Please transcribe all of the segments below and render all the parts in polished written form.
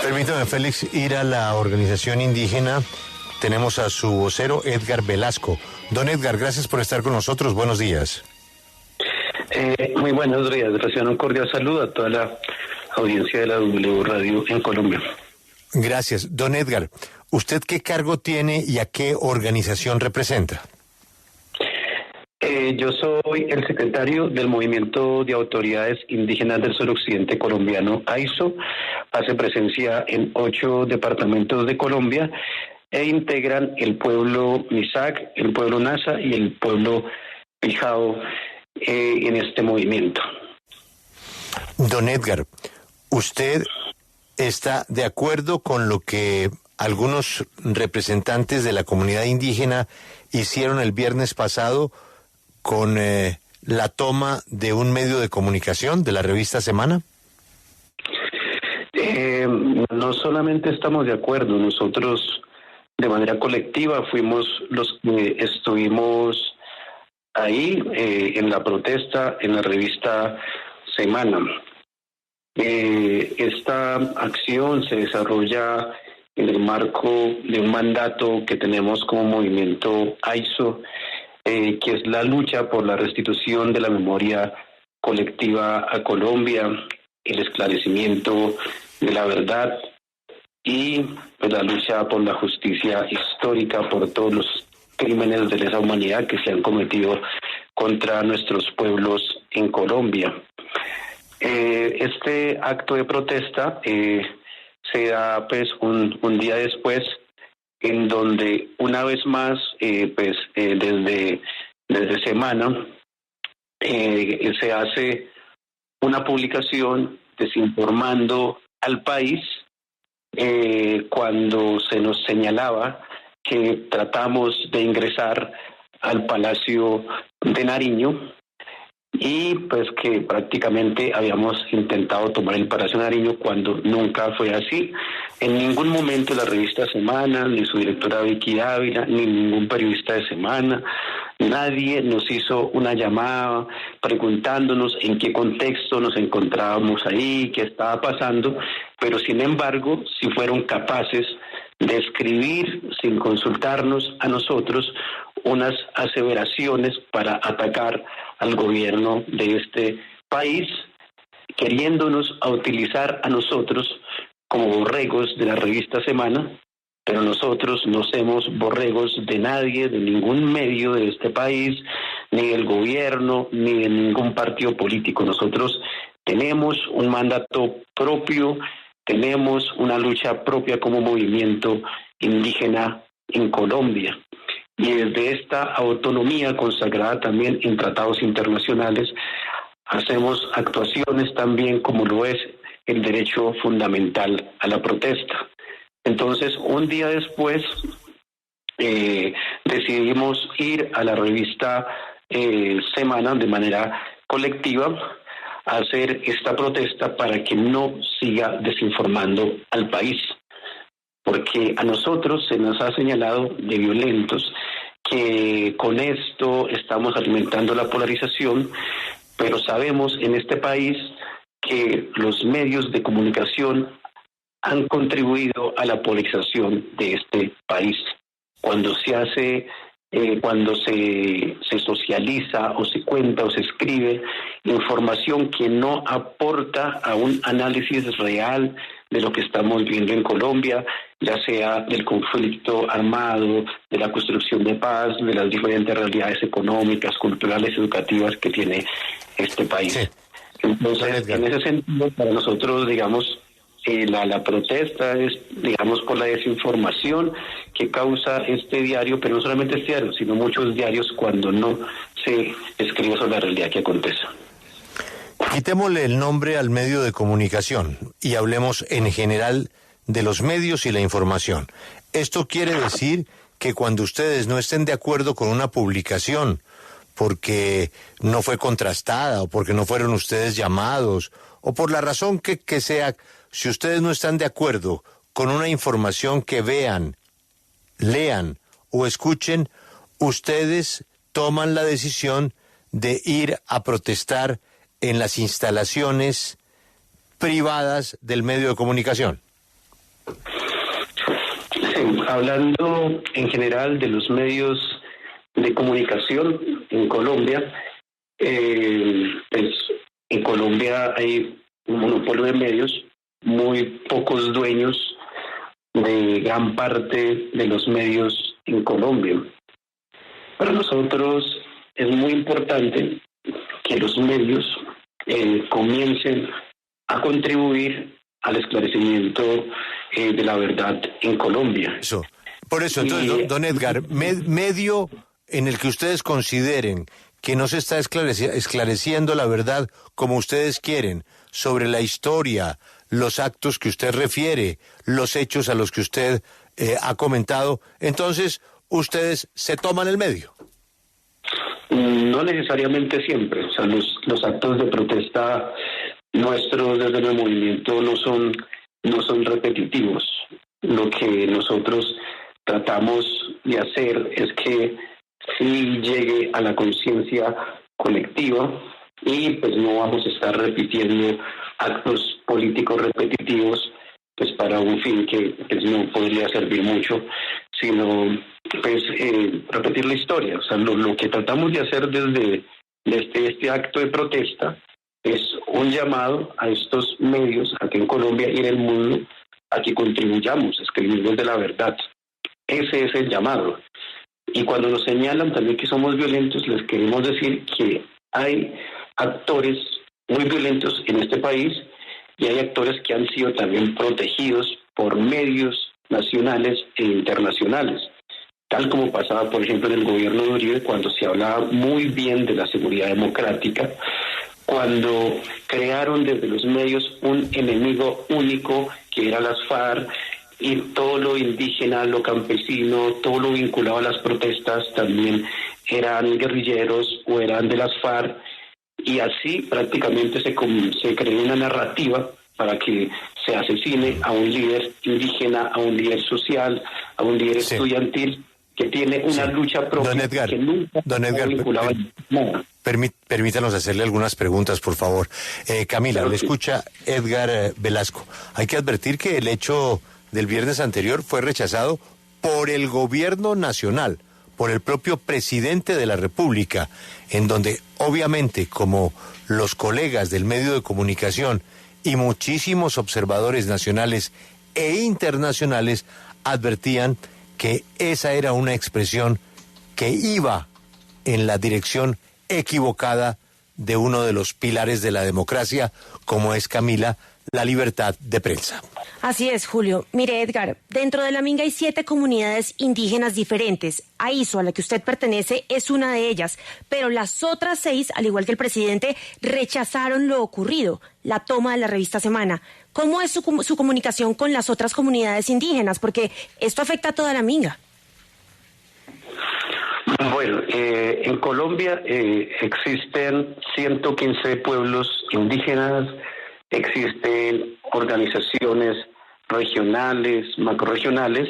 Permítame, Félix, ir a la organización indígena. Tenemos a su vocero, Edgar Velasco. Don Edgar, gracias por estar con nosotros. Buenos días. Muy buenos días. Reciban un cordial saludo a toda la audiencia de la W Radio en Colombia. Gracias. Don Edgar, ¿usted qué cargo tiene y a qué organización representa? Yo soy el secretario del Movimiento de Autoridades Indígenas del Suroccidente Colombiano, AISO. Hace presencia en 8 departamentos de Colombia e integran el pueblo Misak, el pueblo Nasa y el pueblo Pijao en este movimiento. Don Edgar, ¿usted está de acuerdo con lo que algunos representantes de la comunidad indígena hicieron el viernes pasado con la toma de un medio de comunicación, de la revista Semana? No solamente estamos de acuerdo, nosotros de manera colectiva fuimos los que estuvimos ahí en la protesta, en la revista Semana. Esta acción se desarrolla en el marco de un mandato que tenemos como movimiento AISO, que es la lucha por la restitución de la memoria colectiva a Colombia, el esclarecimiento de la verdad y pues, la lucha por la justicia histórica, por todos los crímenes de lesa humanidad que se han cometido contra nuestros pueblos en Colombia. Este acto de protesta se da pues un día después, en donde una vez más desde Semana se hace una publicación desinformando al país cuando se nos señalaba que tratamos de ingresar al Palacio de Nariño y pues que prácticamente habíamos intentado tomar el Palacio de Nariño cuando nunca fue así. En ningún momento la revista Semana, ni su directora Vicky Dávila, ni ningún periodista de Semana, nadie nos hizo una llamada preguntándonos en qué contexto nos encontrábamos ahí, qué estaba pasando, pero sin embargo, si fueron capaces de escribir sin consultarnos a nosotros unas aseveraciones para atacar al gobierno de este país, queriéndonos a utilizar a nosotros como borregos de la revista Semana, pero nosotros no somos borregos de nadie, de ningún medio de este país, ni del gobierno, ni de ningún partido político. Nosotros tenemos un mandato propio, tenemos una lucha propia como movimiento indígena en Colombia. Y desde esta autonomía consagrada también en tratados internacionales, hacemos actuaciones también como lo es el derecho fundamental a la protesta. Entonces, un día después, decidimos ir a la revista Semana de manera colectiva a hacer esta protesta para que no siga desinformando al país. Porque a nosotros se nos ha señalado de violentos, que con esto estamos alimentando la polarización, pero sabemos en este país que los medios de comunicación han contribuido a la polarización de este país. Cuando se hace, cuando se socializa o se cuenta o se escribe información que no aporta a un análisis real de lo que estamos viendo en Colombia, ya sea del conflicto armado, de la construcción de paz, de las diferentes realidades económicas, culturales, educativas que tiene este país. Sí. Entonces, en ese sentido, para nosotros, digamos, la protesta es, digamos, por la desinformación que causa este diario, pero no solamente este diario, sino muchos diarios cuando no se escribe sobre la realidad que acontece. Quitémosle el nombre al medio de comunicación y hablemos en general de los medios y la información. Esto quiere decir que cuando ustedes no estén de acuerdo con una publicación, porque no fue contrastada o porque no fueron ustedes llamados o por la razón que sea, si ustedes no están de acuerdo con una información que vean, lean o escuchen, ustedes toman la decisión de ir a protestar en las instalaciones privadas del medio de comunicación. Hablando en general de los medios de comunicación en Colombia, pues en Colombia hay un monopolio de medios, muy pocos dueños de gran parte de los medios en Colombia. Para nosotros es muy importante que los medios comiencen a contribuir al esclarecimiento de la verdad en Colombia. Por eso, entonces, don Edgar, medio en el que ustedes consideren que no se está esclareciendo la verdad como ustedes quieren sobre la historia, los actos que usted refiere, los hechos a los que usted ha comentado, entonces ustedes se toman el medio. No necesariamente siempre, o sea, los actos de protesta nuestros desde el movimiento no son repetitivos. Lo que nosotros tratamos de hacer es que sí llegue a la conciencia colectiva y pues no vamos a estar repitiendo actos políticos repetitivos pues para un fin que pues, no podría servir mucho, sino pues repetir la historia. O sea, lo que tratamos de hacer desde este acto de protesta es un llamado a estos medios, aquí en Colombia y en el mundo, a que contribuyamos a escribir desde la verdad. Ese es el llamado. Y cuando nos señalan también que somos violentos, les queremos decir que hay actores muy violentos en este país y hay actores que han sido también protegidos por medios nacionales e internacionales, tal como pasaba, por ejemplo, en el gobierno de Uribe, cuando se hablaba muy bien de la seguridad democrática, cuando crearon desde los medios un enemigo único que era las FARC, y todo lo indígena, lo campesino, todo lo vinculado a las protestas también eran guerrilleros o eran de las FARC, y así prácticamente se creó una narrativa para que se asesine a un líder indígena, a un líder social, a un líder estudiantil que tiene una lucha propia. Don Edgar, permítanos hacerle algunas preguntas, por favor. Camila, claro, le escucha Edgar Velasco. Hay que advertir que el hecho del viernes anterior fue rechazado por el gobierno nacional, por el propio presidente de la República, en donde obviamente como los colegas del medio de comunicación y muchísimos observadores nacionales e internacionales advertían que esa era una expresión que iba en la dirección equivocada de uno de los pilares de la democracia, como es, Camila, la libertad de prensa. Así es, Julio. Mire, Edgar, dentro de la Minga hay 7 comunidades indígenas diferentes. AISO, a la que usted pertenece, es una de ellas. Pero las otras 6, al igual que el presidente, rechazaron lo ocurrido, la toma de la revista Semana. ¿Cómo es su comunicación con las otras comunidades indígenas? Porque esto afecta a toda la Minga. Bueno, en Colombia existen 115 pueblos indígenas, existen organizaciones regionales, macrorregionales,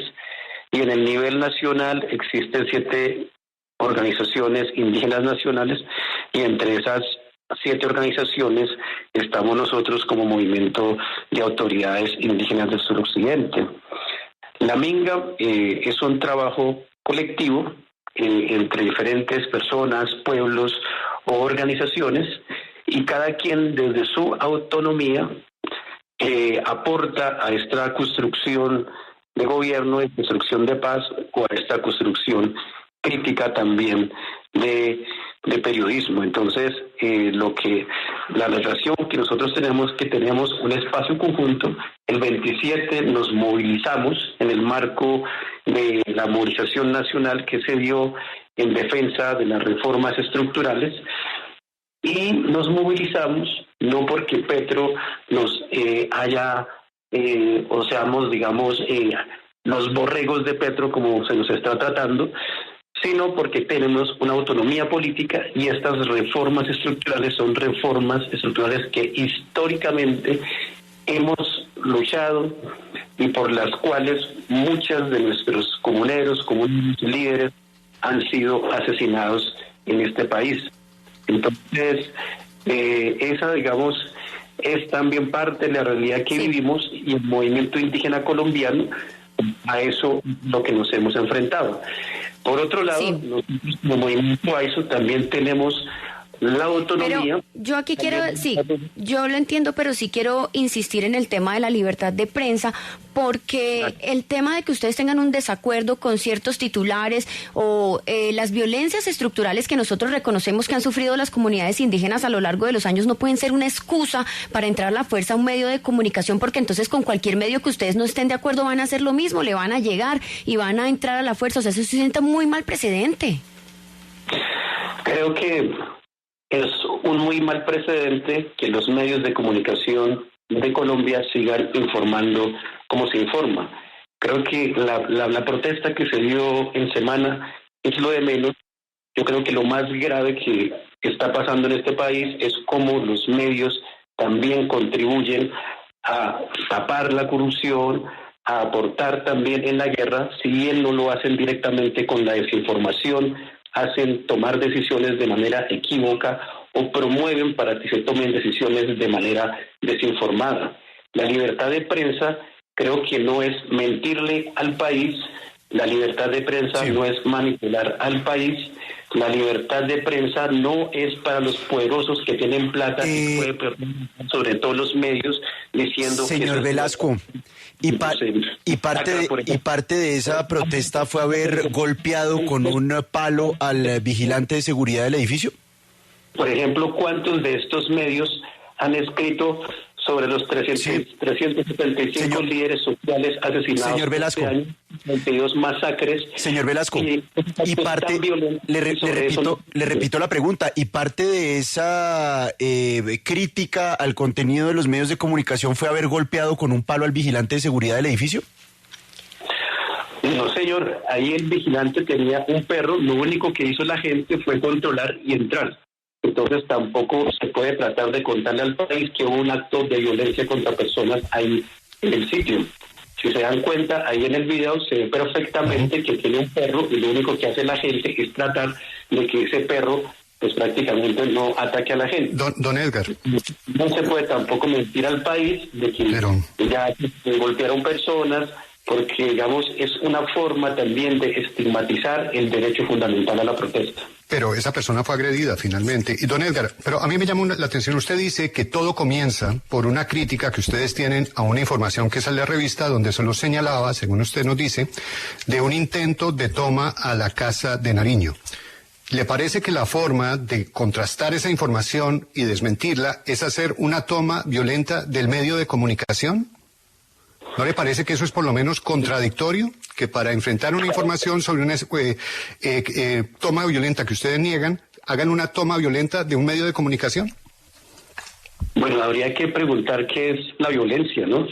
y en el nivel nacional existen 7 organizaciones indígenas nacionales, y entre esas 7 organizaciones estamos nosotros como Movimiento de Autoridades Indígenas del Suroccidente. La Minga es un trabajo colectivo entre diferentes personas, pueblos o organizaciones, y cada quien desde su autonomía aporta a esta construcción de gobierno, de construcción de paz, o a esta construcción crítica también de periodismo. Entonces, la relación que nosotros tenemos, que tenemos un espacio conjunto, el 27 nos movilizamos en el marco de la movilización nacional que se dio en defensa de las reformas estructurales, y nos movilizamos no porque Petro nos haya, o seamos, digamos, los borregos de Petro como se nos está tratando, sino porque tenemos una autonomía política, y estas reformas estructurales son reformas estructurales que históricamente hemos luchado y por las cuales muchos de nuestros comuneros, líderes han sido asesinados en este país. Entonces, esa, digamos, es también parte de la realidad que vivimos, y el movimiento indígena colombiano a eso lo que nos hemos enfrentado. Por otro lado, sí, nosotros como movimiento AISO también tenemos la autonomía. Pero yo aquí quiero, sí, yo lo entiendo, pero sí quiero insistir en el tema de la libertad de prensa, porque el tema de que ustedes tengan un desacuerdo con ciertos titulares o las violencias estructurales que nosotros reconocemos que han sufrido las comunidades indígenas a lo largo de los años no pueden ser una excusa para entrar a la fuerza a un medio de comunicación, porque entonces con cualquier medio que ustedes no estén de acuerdo van a hacer lo mismo, le van a llegar y van a entrar a la fuerza. O sea, eso se sienta muy mal precedente. Creo que es un muy mal precedente que los medios de comunicación de Colombia sigan informando como se informa. Creo que la protesta que se dio en semana es lo de menos. Yo creo que lo más grave que está pasando en este país es cómo los medios también contribuyen a tapar la corrupción, a aportar también en la guerra, si bien no lo hacen directamente con la desinformación, hacen tomar decisiones de manera equívoca o promueven para que se tomen decisiones de manera desinformada. La libertad de prensa creo que no es mentirle al país, la libertad de prensa no es manipular al país, la libertad de prensa no es para los poderosos que tienen plata y pueden perder sobre todos los medios diciendo señor que... Velasco, parte de esa protesta fue haber golpeado con un palo al vigilante de seguridad del edificio. Por ejemplo, ¿cuántos de estos medios han escrito sobre los 375 líderes sociales asesinados? Señor Velasco, este año, 22 masacres. Señor Velasco, y parte, le repito la pregunta, y parte de esa crítica al contenido de los medios de comunicación fue haber golpeado con un palo al vigilante de seguridad del edificio. No, señor, ahí el vigilante tenía un perro, lo único que hizo la gente fue controlar y entrar. Entonces tampoco se puede tratar de contarle al país que hubo un acto de violencia contra personas ahí en el sitio. Si se dan cuenta, ahí en el video se ve perfectamente que tiene un perro y lo único que hace la gente es tratar de que ese perro pues prácticamente no ataque a la gente. Don Edgar. No se puede tampoco mentir al país de que ya golpearon personas, porque digamos es una forma también de estigmatizar el derecho fundamental a la protesta. Pero esa persona fue agredida finalmente. Y don Edgar, pero a mí me llama la atención, usted dice que todo comienza por una crítica que ustedes tienen a una información que sale a la revista donde se lo señalaba, según usted nos dice, de un intento de toma a la casa de Nariño. ¿Le parece que la forma de contrastar esa información y desmentirla es hacer una toma violenta del medio de comunicación? ¿No le parece que eso es por lo menos contradictorio? Que para enfrentar una información sobre una toma violenta que ustedes niegan, hagan una toma violenta de un medio de comunicación. Bueno, habría que preguntar qué es la violencia, ¿no?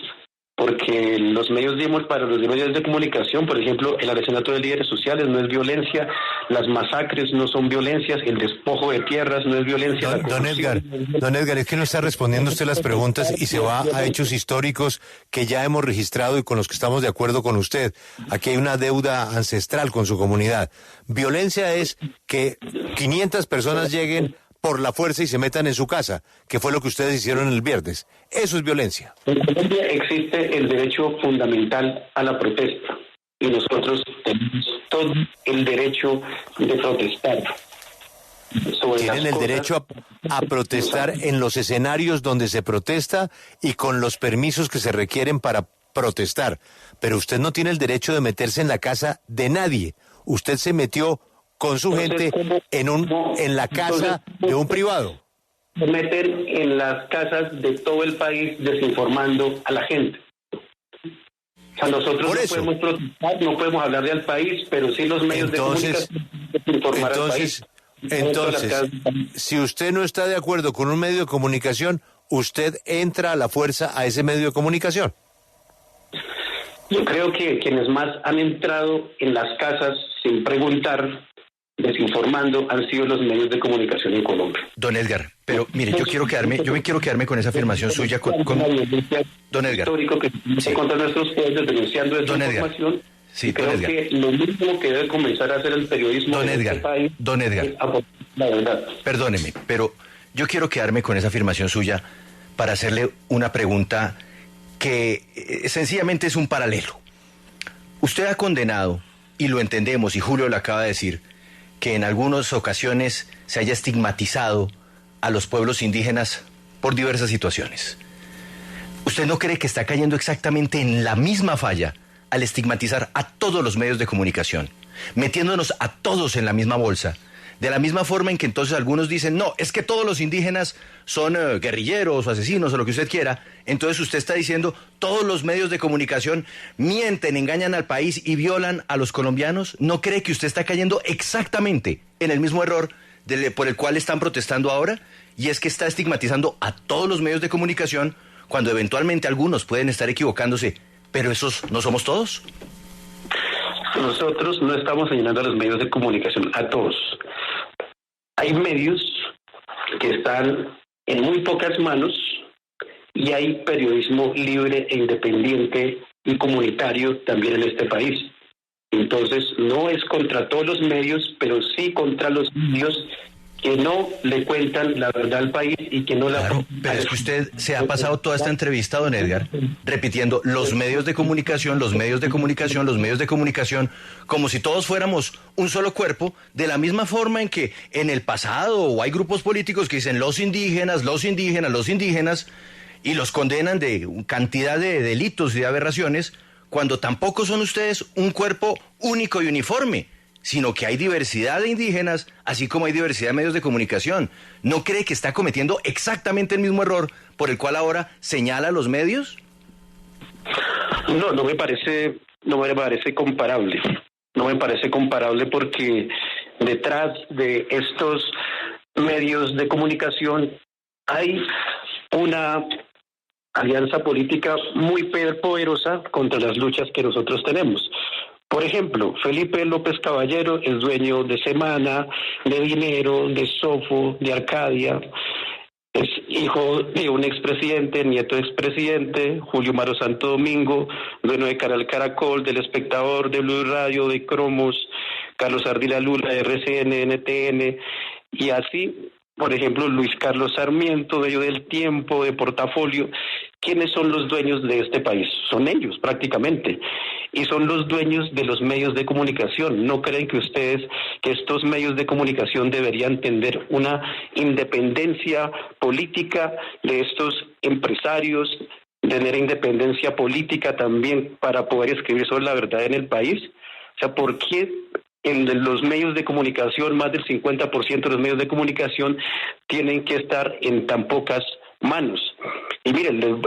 Porque los medios para los medios de comunicación, por ejemplo, el asesinato de líderes sociales no es violencia, las masacres no son violencias, el despojo de tierras no es violencia. Don Edgar, es que no está respondiendo usted las preguntas y se va a hechos históricos que ya hemos registrado y con los que estamos de acuerdo con usted. Aquí hay una deuda ancestral con su comunidad. Violencia es que 500 personas lleguen por la fuerza y se metan en su casa, que fue lo que ustedes hicieron el viernes. Eso es violencia. En Colombia existe el derecho fundamental a la protesta y nosotros tenemos todo el derecho de protestar. Tienen el derecho a protestar en los escenarios donde se protesta y con los permisos que se requieren para protestar. Pero usted no tiene el derecho de meterse en la casa de nadie. Usted se metió con su gente en la casa de un privado. Se meten en las casas de todo el país desinformando a la gente. O sea, nosotros no podemos protestar, no podemos hablarle al país, pero sí los medios de comunicación desinformar al país. Entonces, si usted no está de acuerdo con un medio de comunicación, usted entra a la fuerza a ese medio de comunicación. Yo creo que quienes más han entrado en las casas sin preguntar, desinformando, han sido los medios de comunicación en Colombia. Don Edgar, pero mire, yo me quiero quedarme con esa afirmación suya Don Edgar. Histórico que contra nuestros pueblos denunciando esa información. Sí, creo que lo mismo que debe comenzar a hacer el periodismo en este país es aportar la verdad. Perdóneme, pero yo quiero quedarme con esa afirmación suya para hacerle una pregunta que sencillamente es un paralelo. Usted ha condenado, y lo entendemos, y Julio lo acaba de decir, que en algunas ocasiones se haya estigmatizado a los pueblos indígenas por diversas situaciones. ¿Usted no cree que está cayendo exactamente en la misma falla al estigmatizar a todos los medios de comunicación, metiéndonos a todos en la misma bolsa? De la misma forma en que entonces algunos dicen, no, es que todos los indígenas son guerrilleros o asesinos o lo que usted quiera. Entonces usted está diciendo, todos los medios de comunicación mienten, engañan al país y violan a los colombianos. ¿No cree que usted está cayendo exactamente en el mismo error por el cual están protestando ahora? Y es que está estigmatizando a todos los medios de comunicación cuando eventualmente algunos pueden estar equivocándose, pero esos no somos todos. Nosotros no estamos señalando a los medios de comunicación, a todos. Hay medios que están en muy pocas manos y hay periodismo libre e independiente y comunitario también en este país. Entonces, no es contra todos los medios, pero sí contra los medios que no le cuentan la verdad al país y que no la... Claro, pero es que usted se ha pasado toda esta entrevista, don Edgar, repitiendo los medios de comunicación, los medios de comunicación, los medios de comunicación, como si todos fuéramos un solo cuerpo, de la misma forma en que en el pasado hay grupos políticos que dicen los indígenas, los indígenas, los indígenas, y los condenan de cantidad de delitos y de aberraciones, cuando tampoco son ustedes un cuerpo único y uniforme, sino que hay diversidad de indígenas, así como hay diversidad de medios de comunicación. ¿No cree que está cometiendo exactamente el mismo error por el cual ahora señala a los medios? No me parece comparable. No me parece comparable porque detrás de estos medios de comunicación hay una alianza política muy poderosa contra las luchas que nosotros tenemos. Por ejemplo, Felipe López Caballero es dueño de Semana, de Dinero, de Sofo, de Arcadia. Es hijo de un expresidente, nieto de expresidente, Julio Maro Santo Domingo, dueño de Canal Caracol, del Espectador, de Blue Radio, de Cromos, Carlos Ardila Lula, de RCN, NTN, y así, por ejemplo, Luis Carlos Sarmiento, dueño del Tiempo, de Portafolio. ¿Quiénes son los dueños de este país? Son ellos, prácticamente. Y son los dueños de los medios de comunicación. ¿No creen que ustedes, que estos medios de comunicación deberían tener una independencia política de estos empresarios, tener independencia política también para poder escribir sobre la verdad en el país? O sea, ¿por qué en los medios de comunicación, más del 50% de los medios de comunicación tienen que estar en tan pocas manos? Y miren,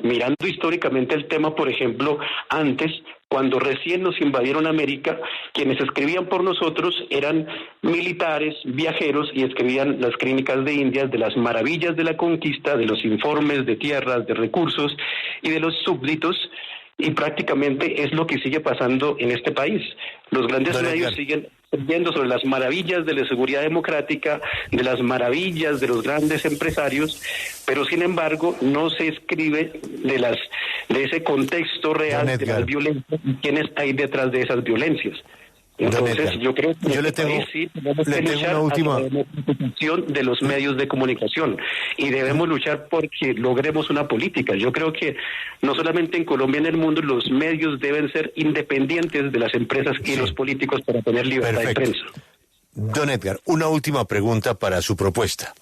mirando históricamente el tema, por ejemplo, antes, cuando recién nos invadieron América, quienes escribían por nosotros eran militares, viajeros, y escribían las crónicas de Indias, de las maravillas de la conquista, de los informes de tierras, de recursos y de los súbditos. Y prácticamente es lo que sigue pasando en este país. Los grandes medios siguen viendo sobre las maravillas de la seguridad democrática, de las maravillas de los grandes empresarios, pero sin embargo no se escribe de ese contexto real de las violencias y quiénes hay detrás de esas violencias. Entonces, yo creo que yo le tengo una última de los medios de comunicación y debemos luchar porque logremos una política. Yo creo que no solamente en Colombia, en el mundo, los medios deben ser independientes de las empresas y los políticos para tener libertad de prensa. Don Edgar, una última pregunta para su propuesta.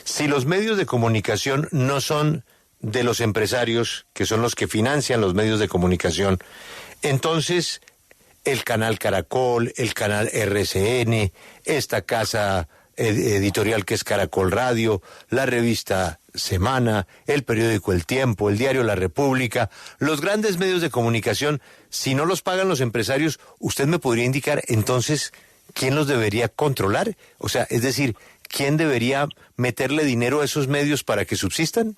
Si los medios de comunicación no son de los empresarios, que son los que financian los medios de comunicación, entonces el canal Caracol, el canal RCN, esta casa editorial que es Caracol Radio, la revista Semana, el periódico El Tiempo, el diario La República, los grandes medios de comunicación, si no los pagan los empresarios, ¿usted me podría indicar entonces quién los debería controlar? O sea, es decir, ¿quién debería meterle dinero a esos medios para que subsistan?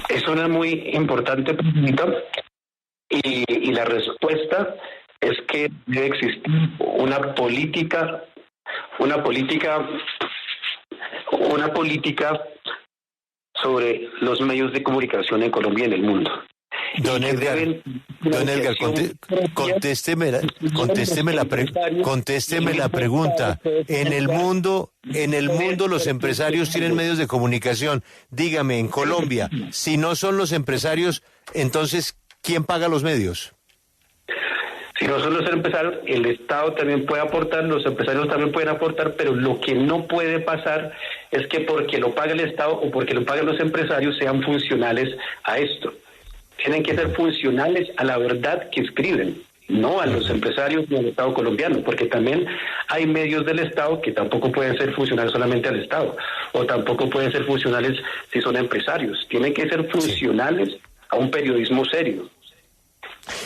Es una muy importante pregunta. Y la respuesta es que debe existir una política sobre los medios de comunicación en Colombia y en el mundo. Don Edgar, contésteme la pregunta. En el mundo los empresarios tienen medios de comunicación. Dígame, en Colombia, si no son los empresarios, entonces ¿quién paga los medios? Si nosotros los empresarios, el Estado también puede aportar, los empresarios también pueden aportar, pero lo que no puede pasar es que porque lo pague el Estado o porque lo paguen los empresarios sean funcionales a esto. Tienen que ser funcionales a la verdad que escriben, no a los empresarios ni al Estado colombiano, porque también hay medios del Estado que tampoco pueden ser funcionales solamente al Estado, o tampoco pueden ser funcionales si son empresarios. Tienen que ser funcionales a un periodismo serio.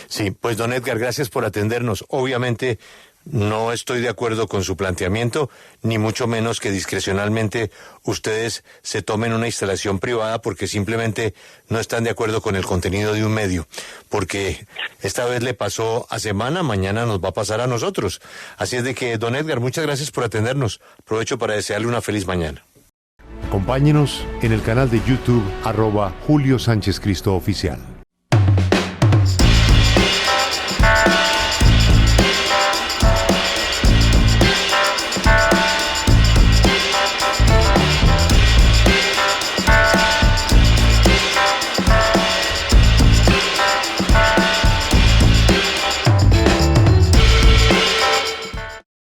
Sí, pues don Edgar, gracias por atendernos. Obviamente no estoy de acuerdo con su planteamiento, ni mucho menos que discrecionalmente ustedes se tomen una instalación privada porque simplemente no están de acuerdo con el contenido de un medio. Porque esta vez le pasó a Semana, mañana nos va a pasar a nosotros. Así es de que, don Edgar, muchas gracias por atendernos. Aprovecho para desearle una feliz mañana. Acompáñenos en el canal de YouTube @Julio Sánchez Cristo Oficial.